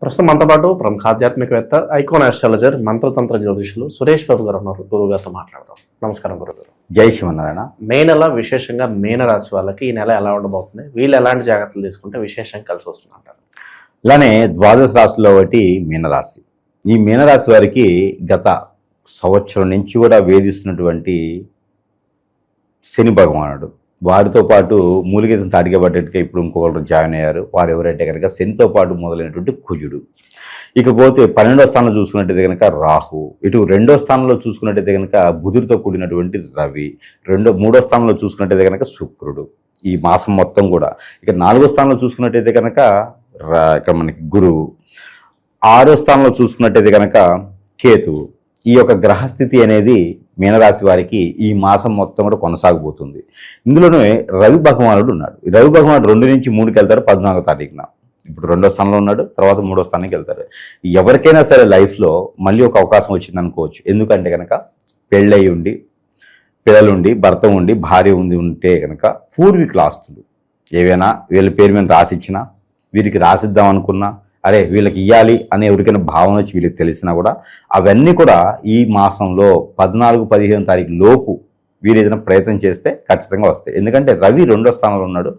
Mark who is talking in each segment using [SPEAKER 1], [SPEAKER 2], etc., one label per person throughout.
[SPEAKER 1] ప్రస్తుతం మనతో పాటు ప్రముఖ ఆధ్యాత్మికవేత్త, ఐకాన్ ఆస్ట్రాలజర్, మంత్రతంత్ర జ్యోతిషులు సురేష్ బాబు గారు ఉన్నారు. గురువు గారితో మాట్లాడదాం. నమస్కారం గురుగారు.
[SPEAKER 2] జై శివనారాయణ.
[SPEAKER 1] మే నెల విశేషంగా మీనరాశి వాళ్ళకి ఈ నెల ఎలా ఉండబోతుంది, వీళ్ళు ఎలాంటి జాగ్రత్తలు తీసుకుంటే విశేషంగా కలిసి వస్తుంది అంటారు?
[SPEAKER 2] ఇలానే ద్వాదశ రాశిలో ఒకటి మీనరాశి. ఈ మీనరాశి వారికి గత సంవత్సరం నుంచి కూడా వేధిస్తున్నటువంటి శని భగవానుడు, వారితో పాటు మూలిగీతం తాటికబడ్డట్టుగా ఇప్పుడు ఇంకొకరు జాయిన్ అయ్యారు. వారు ఎవరైతే కనుక శనితో పాటు మొదలైనటువంటి కుజుడు. ఇకపోతే 12వ స్థానంలో చూసుకున్నట్టయితే కనుక రాహు, ఇటు 2వ స్థానంలో చూసుకున్నట్టయితే కనుక బుధుడితో కూడినటువంటి రవి, 3వ స్థానంలో చూసుకున్నట్టయితే కనుక శుక్రుడు ఈ మాసం మొత్తం కూడా. ఇక 4వ స్థానంలో చూసుకున్నట్టయితే కనుక ఇక్కడ మనకి గురువు, 6వ స్థానంలో చూసుకున్నట్టయితే కనుక కేతువు. ఈ యొక్క గ్రహస్థితి అనేది మీనరాశి వారికి ఈ మాసం మొత్తం కూడా కొనసాగబోతుంది. ఇందులోనే రవి భగవానుడు ఉన్నాడు. రవి భగవానుడు 2 నుంచి 3కి వెళ్తారు 14వ తారీఖున. ఇప్పుడు 2వ స్థానంలో ఉన్నాడు, తర్వాత 3వ స్థానానికి వెళ్తారు. ఎవరికైనా సరే లైఫ్లో మళ్ళీ ఒక అవకాశం వచ్చింది అనుకోవచ్చు. ఎందుకంటే కనుక పెళ్ళయి ఉండి, పిల్లలుండి, భర్త ఉండి, భార్య ఉంటే కనుక పూర్వీకుల ఆస్తులు ఏవైనా వీళ్ళ పేరు మీద రాసిచ్చినా, వీరికి రాసిద్దాం అనుకున్నా, అరే వీళ్ళకి ఇవ్వాలి అనే ఎవరికైనా భావన వచ్చి వీళ్ళకి తెలిసినా కూడా అవన్నీ కూడా ఈ మాసంలో 14-15 తారీఖు లోపు వీరు ఏదైనా ప్రయత్నం చేస్తే ఖచ్చితంగా వస్తాయి. ఎందుకంటే రవి 2వ స్థానంలో ఉన్నాడు.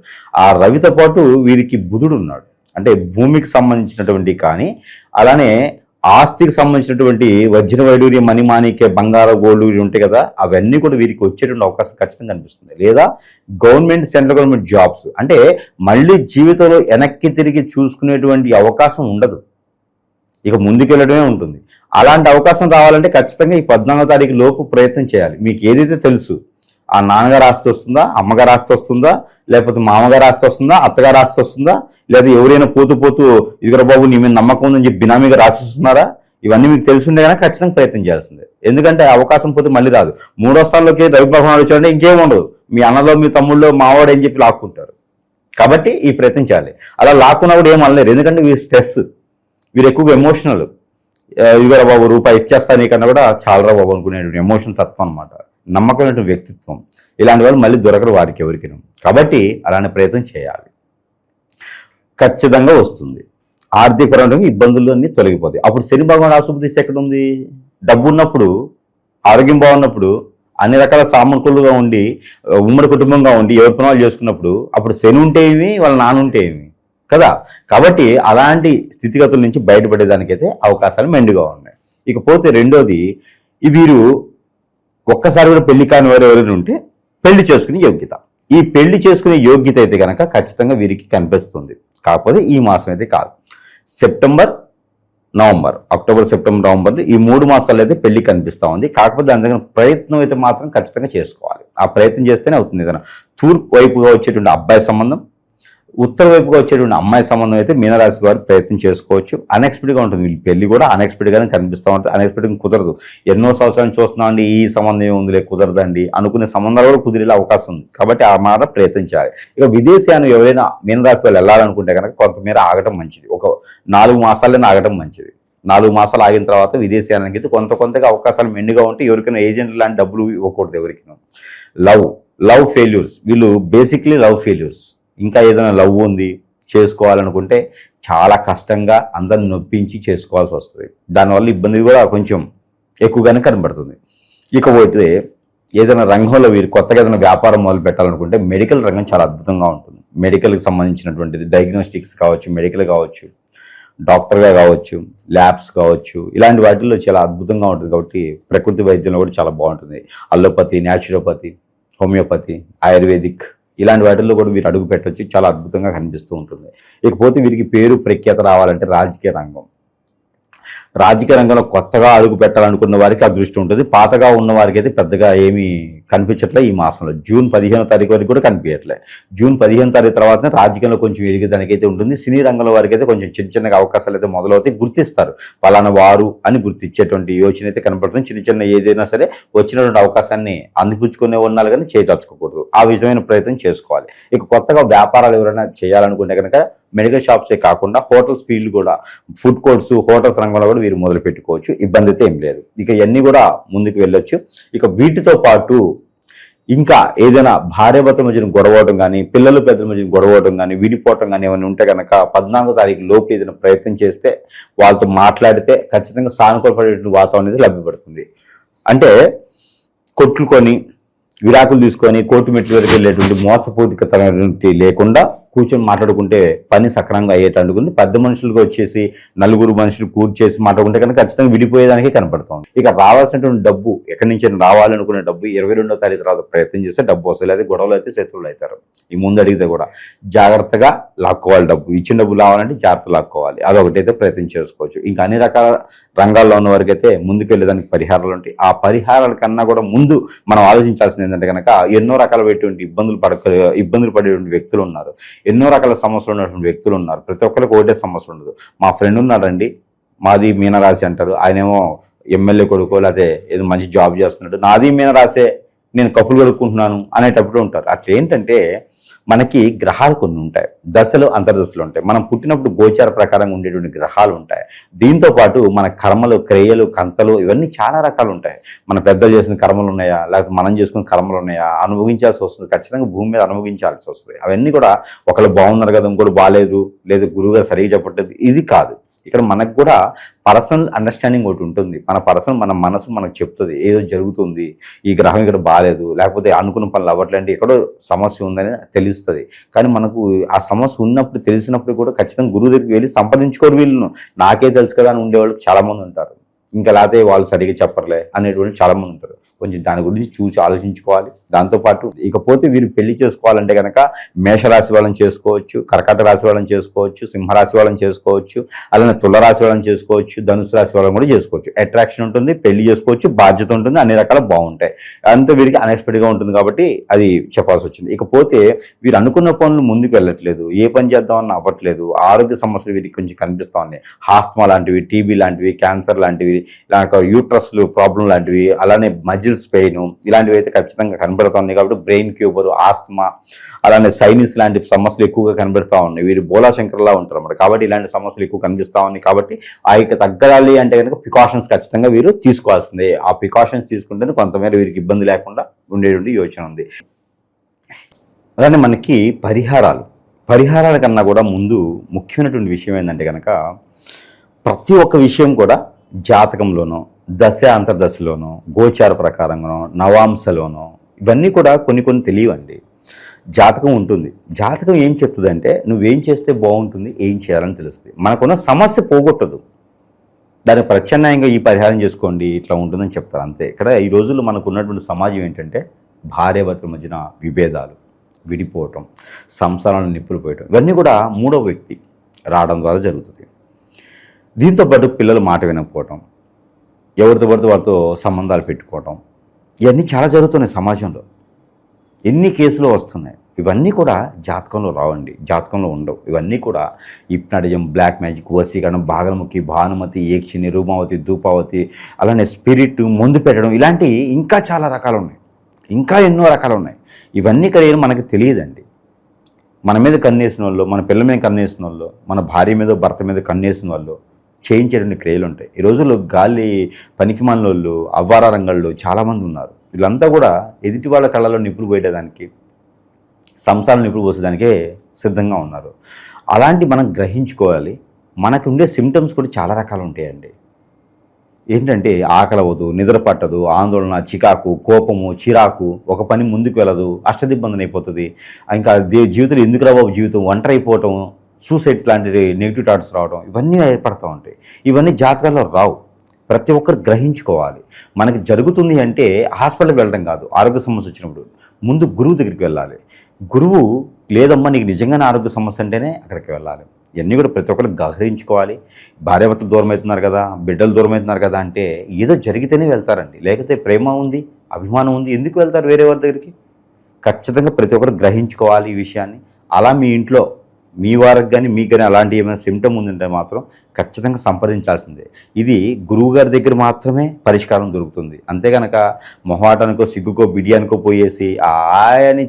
[SPEAKER 2] ఆ రవితో పాటు వీరికి బుధుడు ఉన్నాడు. అంటే భూమికి సంబంధించినటువంటి కానీ అలానే ఆస్తికి సంబంధించినటువంటి వజ్ర వైడూర్యం, మణిమాణిక్య, బంగారు, గోల్డ్ ఉంటాయి కదా, అవన్నీ కూడా వీరికి వచ్చేటువంటి అవకాశం ఖచ్చితంగా కనిపిస్తుంది. లేదా గవర్నమెంట్, సెంట్రల్ గవర్నమెంట్ జాబ్స్, అంటే మళ్ళీ జీవితంలో వెనక్కి తిరిగి చూసుకునేటువంటి అవకాశం ఉండదు, ఇక ముందుకెళ్ళడమే ఉంటుంది. అలాంటి అవకాశం రావాలంటే ఖచ్చితంగా ఈ 14వ తారీఖు లోపు ప్రయత్నం చేయాలి. మీకు ఏదైతే తెలుసు, ఆ నాన్నగారు ఆస్తి వస్తుందా, అమ్మగారు ఆస్తి వస్తుందా, లేకపోతే మామగారు ఆస్తి వస్తుందా, అత్తగారు ఆస్తి వస్తుందా, లేదా ఎవరైనా పోతూ ఇదిగర బాబు నీ మీద నమ్మకం ఉందని చెప్పి బినామీగా రాసిస్తున్నారా, ఇవన్నీ మీకు తెలిసిండే కనుక ఖచ్చితంగా ప్రయత్నం చేయాల్సిందే. ఎందుకంటే అవకాశం పోతే మళ్ళీ రాదు. 3వ స్థానంలోకి రవి భగవానుడు వచ్చాడంటే ఇంకేం ఉండదు. మీ అన్నలో, మీ తమ్ముళ్ళు, మావాడు అని చెప్పి లాక్కుంటారు. కాబట్టి ఈ ప్రయత్నం చేయాలి. అలా లాక్కున్నా కూడా ఏం అనలేరు. ఎందుకంటే వీరు స్ట్రెస్, వీరు ఎక్కువగా ఎమోషనల్. ఇదిగర బాబు రూపాయి ఇచ్చేస్తా నీకన్నా కూడా చాలరా బాబు అనుకునేటువంటి ఎమోషనల్ తత్వం అనమాట, నమ్మకమైనటువంటి వ్యక్తిత్వం. ఇలాంటి వాళ్ళు మళ్ళీ దొరకరు వారికి ఎవరికి. కాబట్టి అలాంటి ప్రయత్నం చేయాలి, ఖచ్చితంగా వస్తుంది. ఆర్థికపరమైన ఇబ్బందులన్నీ తొలగిపోతాయి. అప్పుడు శని భగవాన్ ఆశుభదృష్టి ఎక్కడ ఉంది? డబ్బు ఉన్నప్పుడు, ఆరోగ్యం బాగున్నప్పుడు, అన్ని రకాల సామకులుగా ఉండి, ఉమ్మడి కుటుంబంగా ఉండి ఎవరి పనులు చేసుకున్నప్పుడు అప్పుడు శని ఉంటే ఏమి, వాళ్ళ నాన్న ఉంటే ఏమి కదా. కాబట్టి అలాంటి స్థితిగతుల నుంచి బయటపడేదానికైతే అవకాశాలు మెండుగా ఉన్నాయి. ఇకపోతే రెండోది, వీరు ఒక్కసారి కూడా పెళ్లి కాని వారు ఎవరైనా ఉంటే పెళ్లి చేసుకునే యోగ్యత, ఈ పెళ్లి చేసుకునే యోగ్యత అయితే కనుక ఖచ్చితంగా వీరికి కనిపిస్తుంది. కాకపోతే ఈ మాసం అయితే కాదు, September, November, October, September, November ఈ 3 మాసాలు అయితే పెళ్లి కనిపిస్తూ ఉంది. కాకపోతే దాని దగ్గర ప్రయత్నం అయితే మాత్రం ఖచ్చితంగా చేసుకోవాలి. ఆ ప్రయత్నం చేస్తేనే అవుతుంది. ఏదైనా తూర్పు వైపుగా వచ్చేటువంటి అబ్బాయి సంబంధం, ఉత్తర వైపుగా వచ్చేటువంటి అమ్మాయి సంబంధం అయితే మీనరాశి వారు ప్రయత్నం చేసుకోవచ్చు. అన్ఎక్స్పెక్టెడ్గా ఉంటుంది. వీళ్ళు పెళ్లి కూడా అన్ఎక్స్పెక్టెడ్గానే కనిపిస్తూ ఉంటుంది. అన్ఎక్స్పెక్టెడ్గా కుదరదు. ఎన్నో సంవత్సరాలు చూస్తున్నామండి, ఈ సంబంధం ఏముందిలే కుదరదండి అనుకునే సంబంధాలు కూడా కుదిరే అవకాశం ఉంది. కాబట్టి ఆ మాట ప్రయత్నం చేయాలి. ఇక విదేశాన్ని ఎవరైనా మీనరాశి వాళ్ళు వెళ్ళాలనుకుంటే కనుక కొంతమేర ఆగటం మంచిది. ఒక 4 మాసాలైనా ఆగటం మంచిది. 4 మాసాలు ఆగిన తర్వాత విదేశానికి అయితే కొంతగా అవకాశాలు మెండుగా ఉంటే ఎవరికైనా ఏజెంట్ లాంటి డబ్బులు ఇవ్వకూడదు ఎవరికైనా. లవ్ ఫెయిల్యూర్స్, వీళ్ళు బేసిక్లీ లవ్ ఫెయిల్యూర్స్. ఇంకా ఏదైనా లవ్ ఉంది చేసుకోవాలనుకుంటే చాలా కష్టంగా అందరిని నొప్పించి చేసుకోవాల్సి వస్తుంది. దానివల్ల ఇబ్బంది కూడా కొంచెం ఎక్కువగానే కనబడుతుంది. ఇకపోతే ఏదైనా రంగంలో వీరు కొత్తగా ఏదైనా వ్యాపారం మొదలు పెట్టాలనుకుంటే మెడికల్ రంగం చాలా అద్భుతంగా ఉంటుంది. మెడికల్కి సంబంధించినటువంటిది డయాగ్నోస్టిక్స్ కావచ్చు, మెడికల్ కావచ్చు, డాక్టర్గా కావచ్చు, ల్యాబ్స్ కావచ్చు, ఇలాంటి వాటిల్లో చాలా అద్భుతంగా ఉంటుంది. కాబట్టి ప్రకృతి వైద్యంలో కూడా చాలా బాగుంటుంది. అల్లోపతి, న్యాచురోపతి, హోమియోపతి, ఆయుర్వేదిక్ ఇలాంటి వాటిల్లో కూడా వీరు అడుగు పెట్టవచ్చు. చాలా అద్భుతంగా కనిపిస్తూ ఉంటుంది. ఇకపోతే వీరికి పేరు ప్రఖ్యాత రావాలంటే రాజకీయ రంగంలో కొత్తగా అడుగు పెట్టాలనుకున్న వారికి అదృష్టం ఉంటుంది. పాతగా ఉన్న వారికి అయితే పెద్దగా ఏమీ కనిపించట్లే ఈ మాసంలో. జూన్ 15వ తారీఖు వరకు కూడా కనిపించట్లే. జూన్ 15వ తారీఖు తర్వాతనే రాజకీయంలో కొంచెం ఎదిగేదానికైతే ఉంటుంది. సినీ రంగంలో వారికి అయితే కొంచెం చిన్న అవకాశాలు అయితే మొదలవుతాయి. గుర్తిస్తారు, పలానా వారు అని గుర్తించేటువంటి యోచన అయితే కనపడుతుంది. చిన్న ఏదైనా సరే వచ్చినటువంటి అవకాశాన్ని అందిపుచ్చుకునే ఉండాలి, కానీ చేతచ్చుకోకూడదు. ఆ విధమైన ప్రయత్నం చేసుకోవాలి. ఇక కొత్తగా వ్యాపారాలు ఎవరైనా చేయాలనుకుంటే కనుక మెడికల్ షాప్సే కాకుండా హోటల్స్ ఫీల్డ్ కూడా, ఫుడ్ కోర్ట్స్, హోటల్స్ రంగంలో కూడా వీరు మొదలు పెట్టుకోవచ్చు. ఇబ్బంది అయితే ఏం లేదు. ఇక ఇవన్నీ కూడా ముందుకు వెళ్ళొచ్చు. ఇక వీటితో పాటు ఇంకా ఏదైనా భార్యాభర్తల మధ్యన గొడవడం కానీ, పిల్లలు పెద్దల మధ్యన గొడవడం కానీ, విడిపోవటం కానీ ఏమైనా ఉంటే కనుక 14వ తారీఖు లోపు ఏదైనా ప్రయత్నం చేస్తే, వాళ్ళతో మాట్లాడితే ఖచ్చితంగా సానుకూలపడేటువంటి వాతావరణం అనేది లభ్యపడుతుంది. అంటే కొట్టుకొని విడాకులు తీసుకొని కోర్టు మెట్ల వరకు వెళ్ళేటువంటి మోసపూరితమైనటువంటి లేకుండా కూర్చొని మాట్లాడుకుంటే పని సక్రమంగా అయ్యేటందుకు పెద్ద మనుషులుగా వచ్చేసి నలుగురు మనుషులు కూర్చేసి మాట్లాడుకుంటే కనుక ఖచ్చితంగా విడిపోయేదానికే కనపడుతుంది. ఇక రావాల్సినటువంటి డబ్బు ఎక్కడి నుంచి రావాలనుకునే డబ్బు 22వ తారీఖు తర్వాత ప్రయత్నం చేస్తే డబ్బు వస్తుంది. లేదా గొడవలు అయితే శత్రువులు అవుతారు. ఈ ముందు అడిగితే కూడా జాగ్రత్తగా లాక్కోవాలి. డబ్బు ఇచ్చిన డబ్బు రావాలంటే జాగ్రత్త లాక్కోవాలి. అదొకటైతే ప్రయత్నం చేసుకోవచ్చు. ఇంకా అన్ని రకాల రంగాల్లో ఉన్న వరకు అయితే ముందుకు వెళ్ళేదానికి పరిహారాలు ఉంటాయి. ఆ పరిహారాల కన్నా కూడా ముందు మనం ఆలోచించాల్సింది ఏంటంటే కనుక ఎన్నో రకాలైనటువంటి ఇబ్బందులు పడేటువంటి వ్యక్తులు ఉన్నారు. ఎన్నో రకాల సమస్యలు ఉన్నటువంటి వ్యక్తులు ఉన్నారు. ప్రతి ఒక్కరికి ఒకటే సమస్య ఉండదు. మా ఫ్రెండ్ ఉన్నాడండి, మాది మీనరాశి అంటారు, ఆయనేమో ఎమ్మెల్యే కొడుకో లేకపోతే ఏదో మంచి జాబ్ చేస్తున్నాడు, నాది మీనరాశే, నేను కప్పులు కడుక్కుంటున్నాను అనేటప్పుడు ఉంటారు. అట్లా ఏంటంటే మనకి గ్రహాలు కొన్ని ఉంటాయి, దశలు అంతర్దశలు ఉంటాయి. మనం పుట్టినప్పుడు గోచార ప్రకారంగా ఉండేటువంటి గ్రహాలు ఉంటాయి. దీంతో పాటు మన కర్మలు, క్రియలు, కంతలు ఇవన్నీ చాలా రకాలు ఉంటాయి. మన పెద్దలు చేసిన కర్మలు ఉన్నాయా, లేకపోతే మనం చేసుకున్న కర్మలు ఉన్నాయా, అనుభవించాల్సి వస్తుంది. ఖచ్చితంగా భూమి మీద అనుభవించాల్సి వస్తుంది. అవన్నీ కూడా ఒకళ్ళు బాగున్నారు కదా, ఇంకోటి బాగాలేదు, లేదు గురువుగారు సరిగ్గా చెప్పట్లేదు, ఇది కాదు. ఇక్కడ మనకు కూడా పర్సనల్ అండర్స్టాండింగ్ ఒకటి ఉంటుంది. మన మనసు మనకు చెప్తుంది ఏదో జరుగుతుంది, ఈ గ్రహం ఇక్కడ బాగాలేదు, లేకపోతే అనుకున్న పనులు అవ్వట్లంటే ఎక్కడో సమస్య ఉందని తెలుస్తుంది. కానీ మనకు ఆ సమస్య ఉన్నప్పుడు తెలిసినప్పుడు కూడా ఖచ్చితంగా గురువు దగ్గరికి వెళ్ళి సంప్రదించుకోరు. వీళ్ళను నాకే తెలుసు కదా అని ఉండేవాళ్ళు చాలామంది ఉంటారు. ఇంకా లేకపోతే వాళ్ళు సరిగ్గా చెప్పర్లే అనేటువంటి చాలామంది ఉంటారు. కొంచెం దాని గురించి చూసి ఆలోచించుకోవాలి. దాంతోపాటు ఇకపోతే వీరు పెళ్లి చేసుకోవాలంటే కనుక మేషరాశి వాళ్ళని చేసుకోవచ్చు, కర్కాట రాశి వాళ్ళని చేసుకోవచ్చు, సింహరాశి వాళ్ళని చేసుకోవచ్చు, అలానే తులరాశి వాళ్ళని చేసుకోవచ్చు, ధనుసు రాశి వాళ్ళని కూడా చేసుకోవచ్చు. అట్రాక్షన్ ఉంటుంది, పెళ్లి చేసుకోవచ్చు, బాధ్యత ఉంటుంది, అన్ని రకాల బాగుంటాయి. అంతా వీరికి అన్ఎక్స్పెక్టెడ్గా ఉంటుంది కాబట్టి అది చెప్పాల్సి వచ్చింది. ఇకపోతే వీరు అనుకున్న పనులు ముందుకు వెళ్ళట్లేదు, ఏ పని చేద్దామన్నా అవ్వట్లేదు, ఆరోగ్య సమస్యలు వీరికి కొంచెం కనిపిస్తూ ఉన్నాయి. ఆస్తమా లాంటివి, టీబీ లాంటివి, క్యాన్సర్ లాంటివి, ఇలాంటి యూట్రస్లు ప్రాబ్లం లాంటివి, అలానే మజిల్స్ పెయిన్ ఇలాంటివి అయితే ఖచ్చితంగా కనబడుతుంది. కాబట్టి బ్రెయిన్ ట్యూబర్, ఆస్తమా, అలానే సైనిస్ లాంటి సమస్యలు ఎక్కువగా కనబడుతూ ఉన్నాయి. వీరు బోలాశంకర్లా ఉంటారు అన్నమాట. కాబట్టి ఇలాంటి సమస్యలు ఎక్కువ కనిపిస్తూ ఉన్నాయి. కాబట్టి ఆ యొక్క తగ్గడాలి అంటే కనుక ప్రికాషన్స్ ఖచ్చితంగా వీరు తీసుకోవాల్సిందే. ఆ ప్రికాషన్స్ తీసుకుంటేనే కొంతమేర వీరికి ఇబ్బంది లేకుండా ఉండేటువంటి యోచన ఉంది. అలానే మనకి పరిహారాల కన్నా కూడా ముందు ముఖ్యమైనటువంటి విషయం ఏంటంటే కనుక ప్రతి ఒక్క విషయం కూడా జాతకంలోనో, దశ అంతర్దశలోనో, గోచార ప్రకారంగానో, నవాంశలోనో ఇవన్నీ కూడా కొన్ని తెలియవండి. జాతకం ఉంటుంది. జాతకం ఏం చెప్తుందంటే నువ్వేం చేస్తే బాగుంటుంది, ఏం చేయాలని తెలుస్తుంది. మనకున్న సమస్య పోగొట్టదు. దాన్ని ప్రత్యామ్నాయంగా ఈ పరిహారం చేసుకోండి ఇట్లా ఉంటుందని చెప్తారు అంతే. ఇక్కడ ఈ రోజుల్లో మనకు ఉన్నటువంటి సమాజం ఏంటంటే భార్యాభర్తల మధ్యన విభేదాలు, విడిపోవటం, సంసారాలను నిప్పులు పోయటం, ఇవన్నీ కూడా మూడవ వ్యక్తి రావడం ద్వారా జరుగుతుంది. దీంతోపాటు పిల్లలు మాట వినకపోవటం, ఎవరితో పడితే వాళ్ళతో సంబంధాలు పెట్టుకోవటం, ఇవన్నీ చాలా జరుగుతున్నాయి సమాజంలో. ఎన్ని కేసులు వస్తున్నాయి. ఇవన్నీ కూడా జాతకంలో రావండి, జాతకంలో ఉండవు. ఇవన్నీ కూడా హిప్నాటిజం, బ్లాక్ మ్యాజిక్, వశీకరణం, భాగముఖి, భానుమతి, ఏక్షిని, రూమావతి, ధూపావతి, అలానే స్పిరిట్, ముందు పెట్టడం, ఇలాంటివి ఇంకా చాలా రకాలు ఉన్నాయి. ఇంకా ఎన్నో రకాలు ఉన్నాయి. ఇవన్నీ కలిగి మనకు తెలియదండి. మన మీద కన్నేసిన వాళ్ళు, మన పిల్లల మీద కన్నేసిన వాళ్ళు, మన భార్య మీద భర్త మీద కన్నేసిన వాళ్ళు చేయించేటువంటి క్రియలు ఉంటాయి. ఈ రోజుల్లో గాలి పనికి మనోళ్ళు, అవ్వార రంగాల్లో చాలామంది ఉన్నారు. వీళ్ళంతా కూడా ఎదుటి వాళ్ళ కళ్ళలో నిప్పులు పోయేదానికి, సంసారం నిప్పులు పోసేదానికే సిద్ధంగా ఉన్నారు. అలాంటి మనం గ్రహించుకోవాలి. మనకు ఉండే సిమ్టమ్స్ కూడా చాలా రకాలు ఉంటాయండి. ఏంటంటే ఆకలి అవ్వదు, నిద్ర పట్టదు, ఆందోళన, చికాకు, కోపము, చిరాకు, ఒక పని ముందుకు వెళ్ళదు, అష్టదిబ్బందన అయిపోతుంది. ఇంకా జీవితంలో ఎందుకు రావు జీవితం, ఒంటరి అయిపోవటం, సూసైడ్ లాంటి నెగిటివ్ థాట్స్ రావడం, ఇవన్నీ ఏర్పడుతూ ఉంటాయి. ఇవన్నీ జాతకాల్లో రావు. ప్రతి ఒక్కరు గ్రహించుకోవాలి. మనకి జరుగుతుంది అంటే హాస్పిటల్కి వెళ్ళడం కాదు. ఆరోగ్య సమస్య వచ్చినప్పుడు ముందు గురువు దగ్గరికి వెళ్ళాలి. గురువు లేదమ్మా నీకు నిజంగానే ఆరోగ్య సమస్య అంటేనే అక్కడికి వెళ్ళాలి. ఇవన్నీ కూడా ప్రతి ఒక్కరు గ్రహించుకోవాలి. భార్యాభర్తలు దూరం అవుతున్నారు కదా, బిడ్డలు దూరం అవుతున్నారు కదా అంటే ఏదో జరిగితేనే వెళ్తారండి. లేకపోతే ప్రేమ ఉంది, అభిమానం ఉంది, ఎందుకు వెళ్తారు వేరే వారి దగ్గరికి? ఖచ్చితంగా ప్రతి ఒక్కరు గ్రహించుకోవాలి ఈ విషయాన్ని. అలా మీ ఇంట్లో మీ వారికి కానీ మీకు కానీ అలాంటి ఏమైనా సిమ్టమ్ ఉందంటే మాత్రం ఖచ్చితంగా సంప్రదించాల్సిందే. ఇది గురువుగారి దగ్గర మాత్రమే పరిష్కారం దొరుకుతుంది. అంతేగనక మొహమాటానికో, సిగ్గుకో, బిడియానికో పోయేసి ఆయని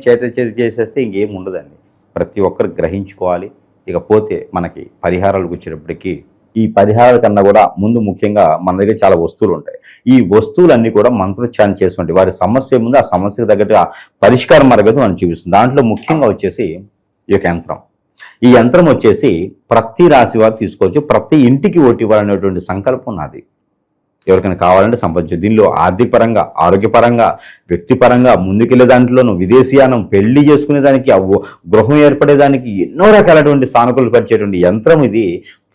[SPEAKER 2] చేసేస్తే ఇంకేం ఉండదండి. ప్రతి ఒక్కరు గ్రహించుకోవాలి. ఇకపోతే మనకి పరిహారాలకు వచ్చేటప్పటికీ ఈ పరిహారాల కన్నా కూడా ముందు ముఖ్యంగా మన దగ్గర చాలా వస్తువులు ఉంటాయి. ఈ వస్తువులన్నీ కూడా మంత్రోచ్చారణ చేస్తుంటాయి. వారి సమస్య ముందు ఆ సమస్యకు తగ్గట్టుగా పరిష్కార మార్గం మనం చూపిస్తుంది. దాంట్లో ముఖ్యంగా వచ్చేసి ఈ యొక్క యంత్రం. ఈ యంత్రం వచ్చేసి ప్రతి రాశి వారు తీసుకోవచ్చు. ప్రతి ఇంటికి ఓటు ఇవ్వాలనేటువంటి సంకల్పం నాది. ఎవరికైనా కావాలంటే సంపాదించు. దీనిలో ఆర్థిక పరంగా, ఆరోగ్యపరంగా, వ్యక్తిపరంగా ముందుకెళ్లే దాంట్లోనూ, విదేశీయానం, పెళ్లి చేసుకునే దానికి, గృహం ఏర్పడేదానికి ఎన్నో రకాలటువంటి సానుకూలత పరిచేటువంటి యంత్రం ఇది.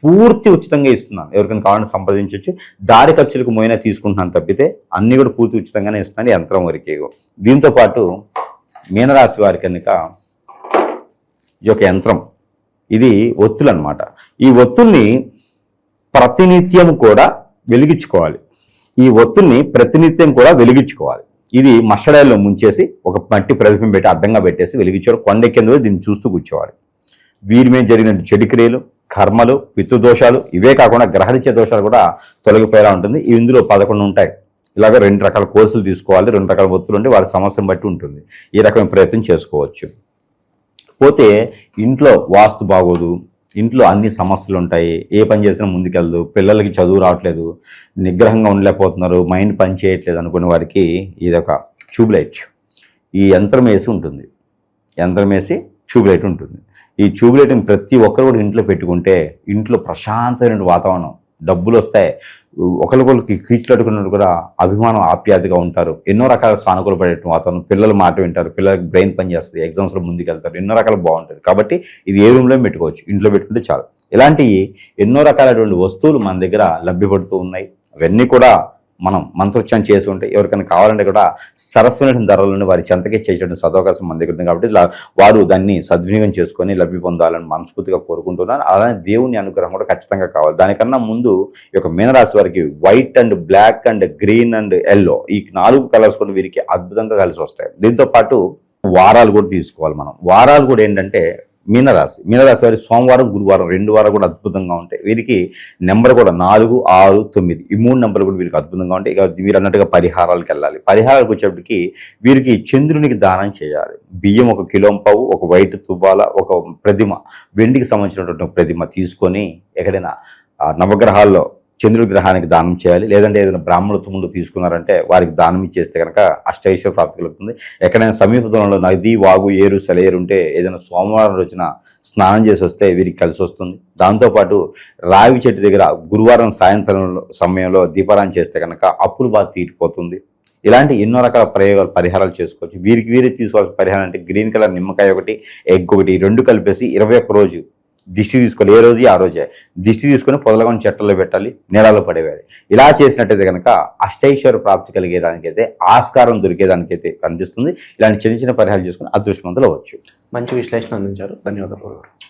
[SPEAKER 2] పూర్తి ఉచితంగా ఇస్తున్నాను. ఎవరికైనా కావాలంటే సంపాదించవచ్చు. దారి ఖర్చులకు మోయినా తీసుకుంటున్నాను తప్పితే అన్ని కూడా పూర్తి ఉచితంగానే ఇస్తున్నాను యంత్రం వరకే. దీంతో పాటు మీనరాశి వారి కనుక ఈ యొక్క యంత్రం ఇది ఒత్తులు అన్నమాట. ఈ ఒత్తుల్ని ప్రతినిత్యం కూడా వెలిగించుకోవాలి. ఈ ఒత్తుల్ని ప్రతినిత్యం కూడా వెలిగించుకోవాలి. ఇది మస్టర్డ్ ముంచేసి ఒక మట్టి ప్రదీపం పెట్టి అడ్డంగా పెట్టేసి వెలిగించారు. కొండెక్కేందుకు దీన్ని చూస్తూ కూర్చోవాలి. వీరి మీద జరిగిన చెడు క్రియలు, కర్మలు, పితృదోషాలు, ఇవే కాకుండా గ్రహరీత్య దోషాలు కూడా తొలగిపోయేలా ఉంటుంది. ఇందులో 11 ఉంటాయి. ఇలాగ 2 రకాల కోర్సులు తీసుకోవాలి. 2 రకాల ఒత్తులు ఉంటే వారి సమస్యను బట్టి ఉంటుంది. ఈ రకమైన ప్రయత్నం చేసుకోవచ్చు. పోతే ఇంట్లో వాస్తు బాగోదు, ఇంట్లో అన్ని సమస్యలు ఉంటాయి, ఏ పని చేసినా ముందుకెళ్ళదు, పిల్లలకి చదువు రావట్లేదు, నిగ్రహంగా ఉండలేకపోతున్నారు, మైండ్ పని చేయట్లేదు అనుకునే వారికి ఇదొక ట్యూబ్లైట్. ఈ యంత్రం వేసి ఉంటుంది. యంత్రం వేసి ట్యూబ్లైట్ ఉంటుంది. ఈ ట్యూబ్లైట్ని ప్రతి ఒక్కరు కూడా ఇంట్లో పెట్టుకుంటే ఇంట్లో ప్రశాంతమైన వాతావరణం, డబ్బులు వస్తాయి, ఒకరికొకరికి కీచులాడుకున్నట్టు కూడా అభిమానం, ఆప్యాయతగా ఉంటారు, ఎన్నో రకాల సానుకూల పడే వాతావరణం, పిల్లలు మాట వింటారు, పిల్లలకి బ్రెయిన్ పని చేస్తుంది, ఎగ్జామ్స్లో ముందుకెళ్తారు, ఎన్నో రకాలు బాగుంటుంది. కాబట్టి ఇది ఏ రూమ్లో పెట్టుకోవచ్చు, ఇంట్లో పెట్టుకుంటే చాలు. ఇలాంటి ఎన్నో రకాలైనటువంటి వస్తువులు మన దగ్గర లభ్యపడుతూ ఉన్నాయి. అవన్నీ కూడా మనం మంత్రోచ్చారణ చేసి ఉంటే ఎవరికైనా కావాలంటే కూడా సరస్వమైన ధరలను వారి చెంతకే చేయడం సదవకాశం మన దగ్గర ఉంది. కాబట్టి వారు దాన్ని సద్వినియోగం చేసుకొని లబ్ధి పొందాలని మనస్ఫూర్తిగా కోరుకుంటున్నాను. అలానే దేవుని అనుగ్రహం కూడా ఖచ్చితంగా కావాలి. దానికన్నా ముందు ఈ యొక్క మీనరాశి వారికి white and black and green and yellow, ఈ 4 కలర్స్ కూడా వీరికి అద్భుతంగా కలిసి వస్తాయి. దీంతో పాటు వారాలు కూడా తీసుకోవాలి మనం. వారాలు కూడా ఏంటంటే మీనరాశి వారి సోమవారం, గురువారం 2 వారాలు కూడా అద్భుతంగా ఉంటాయి. వీరికి నెంబర్ కూడా 4, 6, 9 ఈ 3 నెంబర్లు కూడా వీరికి అద్భుతంగా ఉంటాయి. ఇక మీరు అన్నట్టుగా పరిహారాలకు వెళ్ళాలి. పరిహారాలకు వచ్చేప్పటికి వీరికి చంద్రునికి దానం చేయాలి. బియ్యం 1 కిలో పావు, ఒక వైట్ తువ్వాల, ఒక ప్రతిమ, వెండికి సంబంధించినటువంటి ప్రతిమ తీసుకొని ఎక్కడైనా నవగ్రహాల్లో చంద్రుడి గ్రహానికి దానం చేయాలి. లేదంటే ఏదైనా బ్రాహ్మణత్వంలో తీసుకున్నారంటే వారికి దానం ఇచ్చేస్తే కనుక అష్టైశ్వర్య ప్రాప్తి కలుగుతుంది. ఎక్కడైనా సమీపంలో నది, వాగు, ఏరు, సెలయేరు ఉంటే ఏదైనా సోమవారం రోజున స్నానం చేసి వస్తే వీరికి కలిసి వస్తుంది. దాంతోపాటు రావి చెట్టు దగ్గర గురువారం సాయంత్రం సమయంలో దీపారాయణ చేస్తే కనుక అప్పులు బాగా తీరిపోతుంది. ఇలాంటి ఎన్నో రకాల పరిహారాలు చేసుకోవచ్చు. వీరే తీసుకోవాల్సిన పరిహారం అంటే గ్రీన్ కలర్ నిమ్మకాయ ఒకటి, ఎగ్ ఒకటి, 2 కలిపేసి 21 రోజు దిష్టి తీసుకోవాలి. ఏ రోజు ఆ రోజే దిష్టి తీసుకొని పొదలకొని చెట్టల్లో పెట్టాలి, నీళ్ళలో పడేయాలి. ఇలా చేసినట్టయితే కనుక అష్టైశ్వర్య ప్రాప్తి కలిగేదానికైతే ఆస్కారం దొరికేదానికైతే కనిపిస్తుంది. ఇలాంటి చిన్న చిన్న పరిహారాలు చేసుకుని అదృష్టవంతులు అవ్వచ్చు.
[SPEAKER 1] మంచి విశ్లేషణ అందించారు. ధన్యవాదాలు.